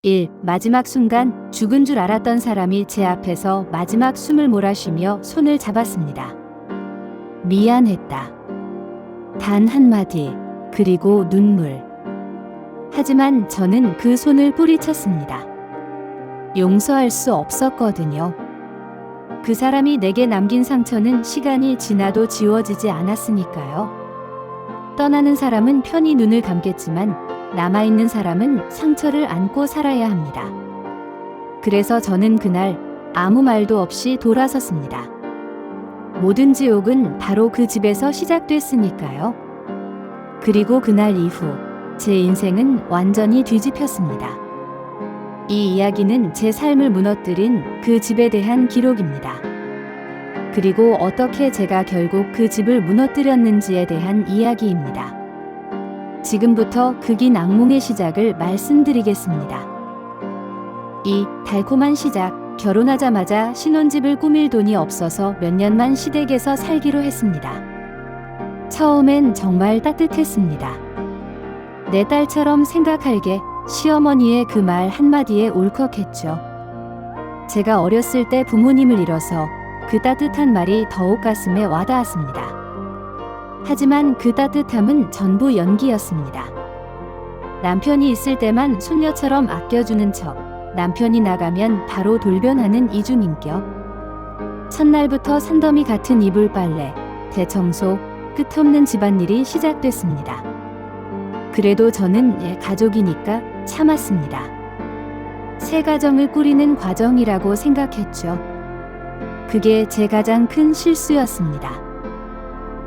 1. 마지막 순간 죽은 줄 알았던 사람이 제 앞에서 마지막 숨을 몰아쉬며 손을 잡았습니다. 미안했다. 단 한마디, 그리고 눈물. 하지만 저는 그 손을 뿌리쳤습니다. 용서할 수 없었거든요. 그 사람이 내게 남긴 상처는 시간이 지나도 지워지지 않았으니까요. 떠나는 사람은 편히 눈을 감겠지만 남아있는 사람은 상처를 안고 살아야 합니다. 그래서 저는 그날 아무 말도 없이 돌아섰습니다. 모든 지옥은 바로 그 집에서 시작됐으니까요. 그리고 그날 이후 제 인생은 완전히 뒤집혔습니다. 이 이야기는 제 삶을 무너뜨린 그 집에 대한 기록입니다. 그리고 어떻게 제가 결국 그 집을 무너뜨렸는지에 대한 이야기입니다. 지금부터 그 긴 악몽의 시작을 말씀드리겠습니다. 2. 달콤한 시작. 결혼하자마자 신혼집을 꾸밀 돈이 없어서 몇 년만 시댁에서 살기로 했습니다. 처음엔 정말 따뜻했습니다. 내 딸처럼 생각할게. 시어머니의 그 말 한마디에 울컥했죠. 제가 어렸을 때 부모님을 잃어서 그 따뜻한 말이 더욱 가슴에 와닿았습니다. 하지만 그 따뜻함은 전부 연기였습니다. 남편이 있을 때만 손녀처럼 아껴주는 척, 남편이 나가면 바로 돌변하는 이중인격. 첫날부터 산더미 같은 이불 빨래, 대청소, 끝없는 집안일이 시작됐습니다. 그래도 저는 가족이니까 참았습니다. 새 가정을 꾸리는 과정이라고 생각했죠. 그게 제 가장 큰 실수였습니다.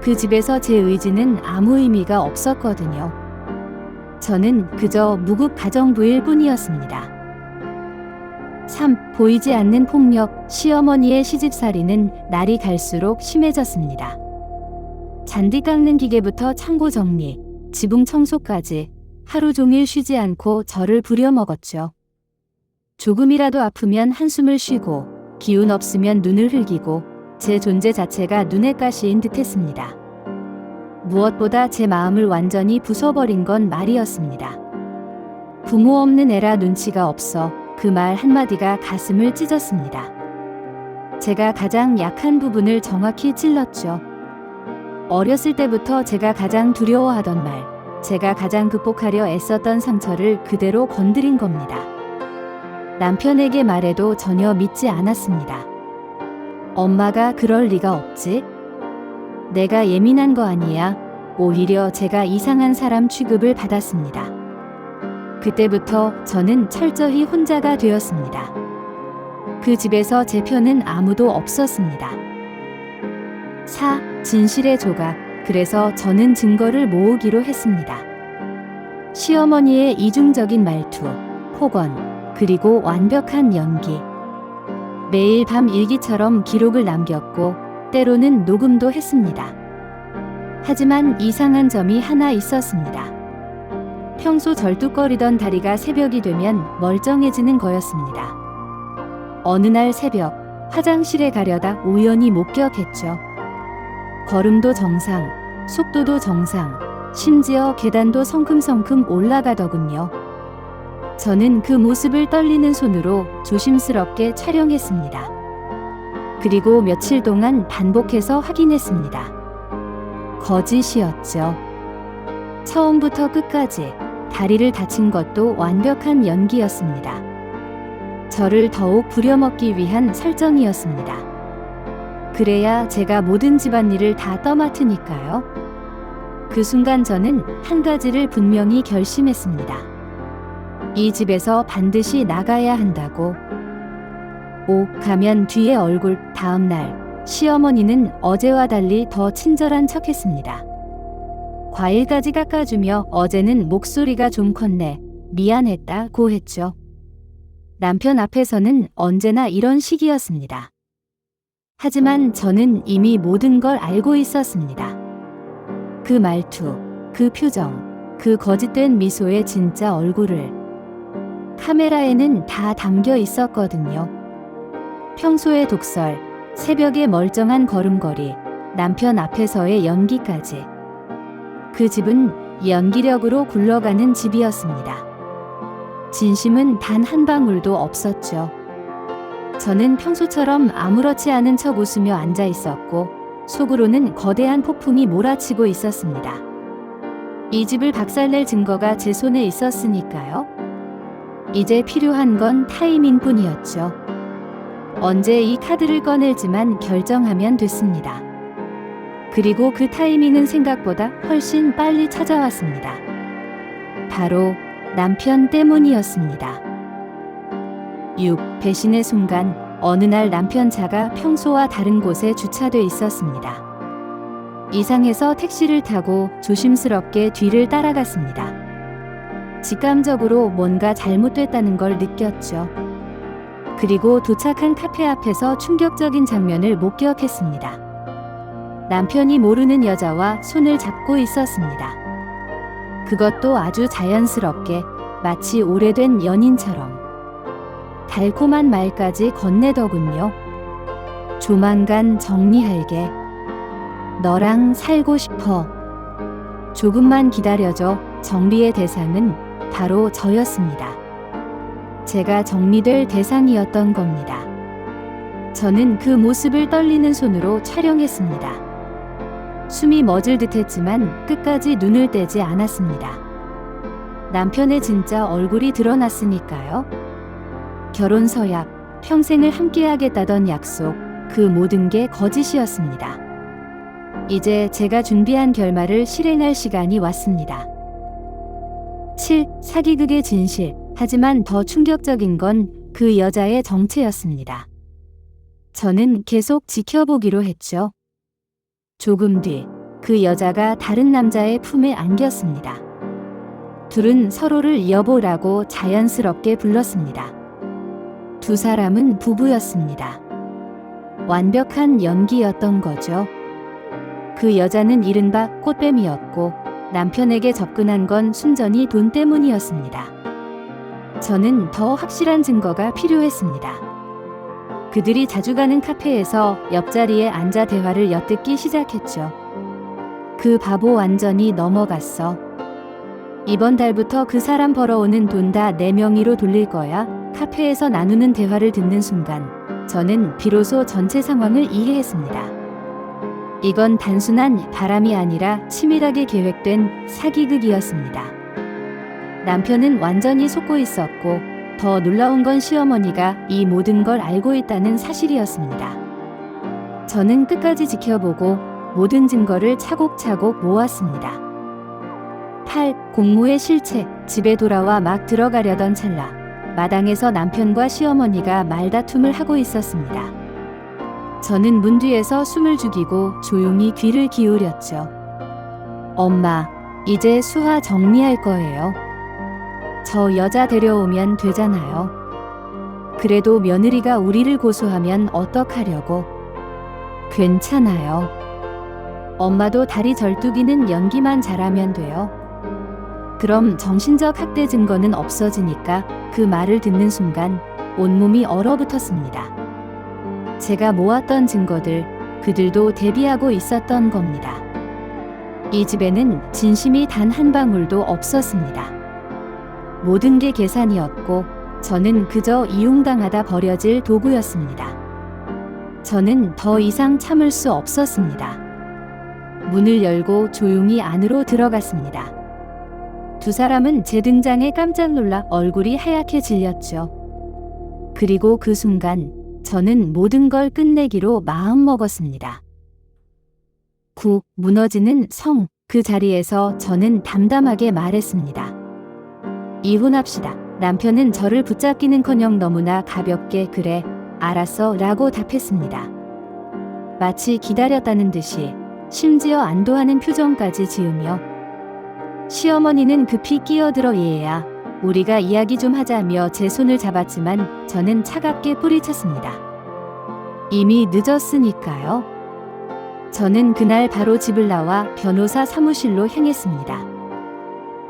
그 집에서 제 의지는 아무 의미가 없었거든요. 저는 그저 무급 가정부일 뿐이었습니다. 3. 보이지 않는 폭력. 시어머니의 시집살이는 날이 갈수록 심해졌습니다. 잔디 깎는 기계부터 창고 정리, 지붕 청소까지 하루 종일 쉬지 않고 저를 부려먹었죠. 조금이라도 아프면 한숨을 쉬고 기운 없으면 눈을 흘기고 제 존재 자체가 눈에 가시인 듯했습니다. 무엇보다 제 마음을 완전히 부숴버린 건 말이었습니다. 부모 없는 애라 눈치가 없어 그 말 한마디가 가슴을 찢었습니다. 제가 가장 약한 부분을 정확히 찔렀죠. 어렸을 때부터 제가 가장 두려워하던 말, 제가 가장 극복하려 애썼던 상처를 그대로 건드린 겁니다. 남편에게 말해도 전혀 믿지 않았습니다. 엄마가 그럴 리가 없지? 내가 예민한 거 아니야. 오히려 제가 이상한 사람 취급을 받았습니다. 그때부터 저는 철저히 혼자가 되었습니다. 그 집에서 제 편은 아무도 없었습니다. 4. 진실의 조각. 그래서 저는 증거를 모으기로 했습니다. 시어머니의 이중적인 말투, 폭언, 그리고 완벽한 연기. 매일 밤 일기처럼 기록을 남겼고 때로는 녹음도 했습니다. 하지만 이상한 점이 하나 있었습니다. 평소 절뚝거리던 다리가 새벽이 되면 멀쩡해지는 거였습니다. 어느 날 새벽, 화장실에 가려다 우연히 목격했죠. 걸음도 정상, 속도도 정상, 심지어 계단도 성큼성큼 올라가더군요. 저는 그 모습을 떨리는 손으로 조심스럽게 촬영했습니다. 그리고 며칠 동안 반복해서 확인했습니다. 거짓이었죠. 처음부터 끝까지 다리를 다친 것도 완벽한 연기였습니다. 저를 더욱 부려먹기 위한 설정이었습니다. 그래야 제가 모든 집안일을 다 떠맡으니까요. 그 순간 저는 한 가지를 분명히 결심했습니다. 이 집에서 반드시 나가야 한다고. 가면 뒤에 얼굴. 다음 날 시어머니는 어제와 달리 더 친절한 척했습니다. 과일까지 깎아주며 어제는 목소리가 좀 컸네. 미안했다고 했죠. 남편 앞에서는 언제나 이런 식이었습니다. 하지만 저는 이미 모든 걸 알고 있었습니다. 그 말투, 그 표정, 그 거짓된 미소의 진짜 얼굴을. 카메라에는 다 담겨 있었거든요. 평소의 독설, 새벽의 멀쩡한 걸음걸이, 남편 앞에서의 연기까지. 그 집은 연기력으로 굴러가는 집이었습니다. 진심은 단 한 방울도 없었죠. 저는 평소처럼 아무렇지 않은 척 웃으며 앉아 있었고 속으로는 거대한 폭풍이 몰아치고 있었습니다. 이 집을 박살낼 증거가 제 손에 있었으니까요. 이제 필요한 건 타이밍뿐이었죠. 언제 이 카드를 꺼낼지만 결정하면 됐습니다. 그리고 그 타이밍은 생각보다 훨씬 빨리 찾아왔습니다. 바로 남편 때문이었습니다. 6. 배신의 순간 어느 날 남편 차가 평소와 다른 곳에 주차돼 있었습니다. 이상해서 택시를 타고 조심스럽게 뒤를 따라갔습니다. 직감적으로 뭔가 잘못됐다는 걸 느꼈죠. 그리고 도착한 카페 앞에서 충격적인 장면을 목격했습니다. 남편이 모르는 여자와 손을 잡고 있었습니다. 그것도 아주 자연스럽게 마치 오래된 연인처럼. 달콤한 말까지 건네더군요. 조만간 정리할게. 너랑 살고 싶어. 조금만 기다려줘. 정리의 대상은 바로 저였습니다. 제가 정리될 대상이었던 겁니다. 저는 그 모습을 떨리는 손으로 촬영했습니다. 숨이 멎을 듯 했지만 끝까지 눈을 떼지 않았습니다. 남편의 진짜 얼굴이 드러났으니까요. 결혼 서약, 평생을 함께하겠다던 약속, 그 모든 게 거짓이었습니다. 이제 제가 준비한 결말을 실행할 시간이 왔습니다. 7. 사기극의 진실. 하지만 더 충격적인 건 그 여자의 정체였습니다. 저는 계속 지켜보기로 했죠. 조금 뒤 그 여자가 다른 남자의 품에 안겼습니다. 둘은 서로를 여보라고 자연스럽게 불렀습니다. 두 사람은 부부였습니다. 완벽한 연기였던 거죠. 그 여자는 이른바 꽃뱀이었고 남편에게 접근한 건 순전히 돈 때문이었습니다. 저는 더 확실한 증거가 필요했습니다. 그들이 자주 가는 카페에서 옆자리에 앉아 대화를 엿듣기 시작했죠. 그 바보 완전히 넘어갔어. 이번 달부터 그 사람 벌어오는 돈 다 내 명의로 돌릴 거야. 카페에서 나누는 대화를 듣는 순간 저는 비로소 전체 상황을 이해했습니다. 이건 단순한 바람이 아니라 치밀하게 계획된 사기극이었습니다. 남편은 완전히 속고 있었고 더 놀라운 건 시어머니가 이 모든 걸 알고 있다는 사실이었습니다. 저는 끝까지 지켜보고 모든 증거를 차곡차곡 모았습니다. 8. 공모의 실체. 집에 돌아와 막 들어가려던 찰나 마당에서 남편과 시어머니가 말다툼을 하고 있었습니다. 저는 문 뒤에서 숨을 죽이고 조용히 귀를 기울였죠. 엄마, 이제 수화 정리할 거예요. 저 여자 데려오면 되잖아요. 그래도 며느리가 우리를 고소하면 어떡하려고. 괜찮아요. 엄마도 다리 절뚝이는 연기만 잘하면 돼요. 그럼 정신적 학대 증거는 없어지니까. 그 말을 듣는 순간 온몸이 얼어붙었습니다. 제가 모았던 증거들, 그들도 대비하고 있었던 겁니다. 이 집에는 진심이 단 한 방울도 없었습니다. 모든 게 계산이었고 저는 그저 이용당하다 버려질 도구였습니다. 저는 더 이상 참을 수 없었습니다. 문을 열고 조용히 안으로 들어갔습니다. 두 사람은 제 등장에 깜짝 놀라 얼굴이 하얗게 질렸죠. 그리고 그 순간 저는 모든 걸 끝내기로 마음먹었습니다. 9. 무너지는 성. 그 자리에서 저는 담담하게 말했습니다. 이혼합시다. 남편은 저를 붙잡기는커녕 너무나 가볍게 그래, 알았어 라고 답했습니다. 마치 기다렸다는 듯이, 심지어 안도하는 표정까지 지으며. 시어머니는 급히 끼어들어 얘야, 우리가 이야기 좀 하자며 제 손을 잡았지만 저는 차갑게 뿌리쳤습니다. 이미 늦었으니까요. 저는 그날 바로 집을 나와 변호사 사무실로 향했습니다.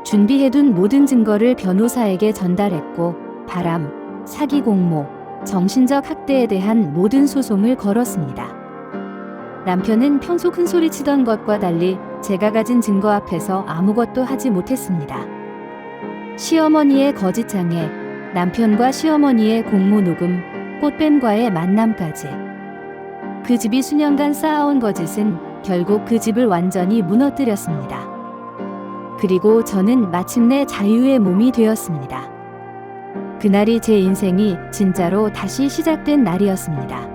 준비해둔 모든 증거를 변호사에게 전달했고 바람, 사기 공모, 정신적 학대에 대한 모든 소송을 걸었습니다. 남편은 평소 큰소리 치던 것과 달리 제가 가진 증거 앞에서 아무것도 하지 못했습니다. 시어머니의 거짓장애, 남편과 시어머니의 공모 녹음, 꽃뱀과의 만남까지. 그 집이 수년간 쌓아온 거짓은 결국 그 집을 완전히 무너뜨렸습니다. 그리고 저는 마침내 자유의 몸이 되었습니다. 그날이 제 인생이 진짜로 다시 시작된 날이었습니다.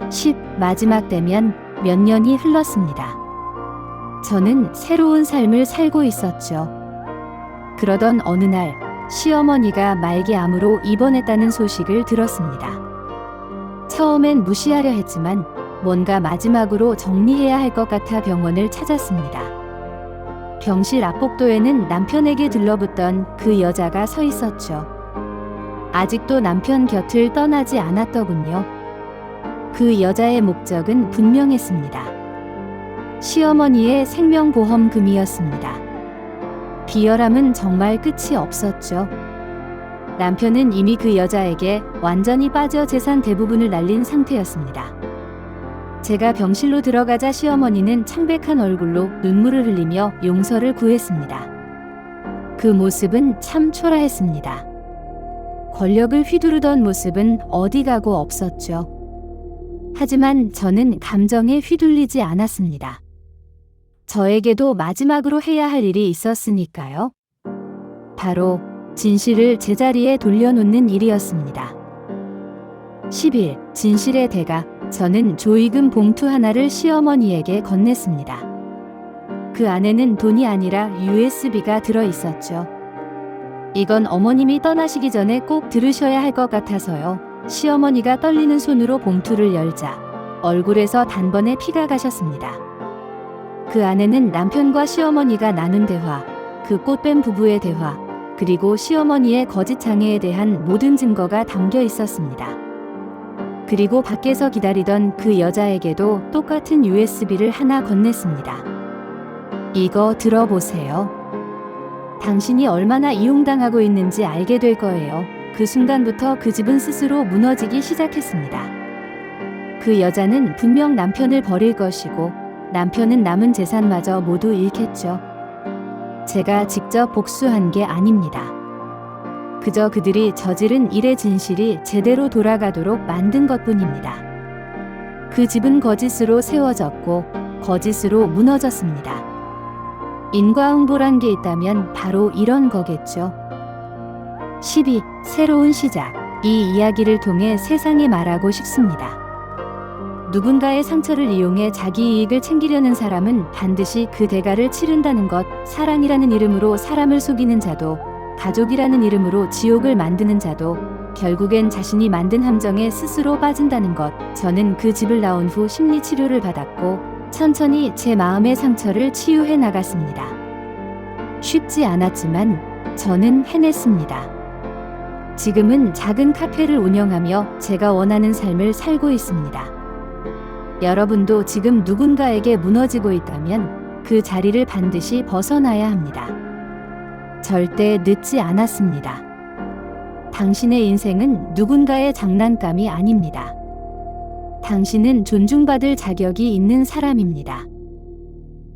10 마지막 되면 몇 년이 흘렀습니다. 저는 새로운 삶을 살고 있었죠. 그러던 어느 날 시어머니가 말기암으로 입원했다는 소식을 들었습니다. 처음엔 무시하려 했지만 뭔가 마지막으로 정리해야 할 것 같아 병원을 찾았습니다. 병실 앞복도에는 남편에게 들러붙던 그 여자가 서 있었죠. 아직도 남편 곁을 떠나지 않았더군요. 그 여자의 목적은 분명했습니다. 시어머니의 생명보험금이었습니다. 비열함은 정말 끝이 없었죠. 남편은 이미 그 여자에게 완전히 빠져 재산 대부분을 날린 상태였습니다. 제가 병실로 들어가자 시어머니는 창백한 얼굴로 눈물을 흘리며 용서를 구했습니다. 그 모습은 참 초라했습니다. 권력을 휘두르던 모습은 어디 가고 없었죠. 하지만 저는 감정에 휘둘리지 않았습니다. 저에게도 마지막으로 해야 할 일이 있었으니까요. 바로 진실을 제자리에 돌려놓는 일이었습니다. 10일, 진실의 대가. 저는 조의금 봉투 하나를 시어머니에게 건넸습니다. 그 안에는 돈이 아니라 USB가 들어 있었죠. 이건 어머님이 떠나시기 전에 꼭 들으셔야 할 것 같아서요. 시어머니가 떨리는 손으로 봉투를 열자 얼굴에서 단번에 피가 가셨습니다. 그 안에는 남편과 시어머니가 나눈 대화, 그 꽃뱀 부부의 대화, 그리고 시어머니의 거짓 장애에 대한 모든 증거가 담겨 있었습니다. 그리고 밖에서 기다리던 그 여자에게도 똑같은 USB를 하나 건넸습니다. 이거 들어보세요. 당신이 얼마나 이용당하고 있는지 알게 될 거예요. 그 순간부터 그 집은 스스로 무너지기 시작했습니다. 그 여자는 분명 남편을 버릴 것이고 남편은 남은 재산마저 모두 잃겠죠. 제가 직접 복수한 게 아닙니다. 그저 그들이 저지른 일의 진실이 제대로 돌아가도록 만든 것뿐입니다. 그 집은 거짓으로 세워졌고 거짓으로 무너졌습니다. 인과응보란 게 있다면 바로 이런 거겠죠. 12. 새로운 시작. 이 이야기를 통해 세상에 말하고 싶습니다. 누군가의 상처를 이용해 자기 이익을 챙기려는 사람은 반드시 그 대가를 치른다는 것. 사랑이라는 이름으로 사람을 속이는 자도, 가족이라는 이름으로 지옥을 만드는 자도 결국엔 자신이 만든 함정에 스스로 빠진다는 것. 저는 그 집을 나온 후 심리치료를 받았고 천천히 제 마음의 상처를 치유해 나갔습니다. 쉽지 않았지만 저는 해냈습니다. 지금은 작은 카페를 운영하며 제가 원하는 삶을 살고 있습니다. 여러분도 지금 누군가에게 무너지고 있다면 그 자리를 반드시 벗어나야 합니다. 절대 늦지 않았습니다. 당신의 인생은 누군가의 장난감이 아닙니다. 당신은 존중받을 자격이 있는 사람입니다.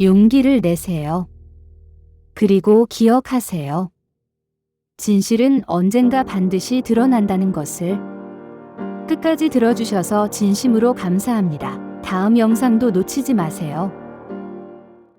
용기를 내세요. 그리고 기억하세요. 진실은 언젠가 반드시 드러난다는 것을. 끝까지 들어주셔서 진심으로 감사합니다. 다음 영상도 놓치지 마세요.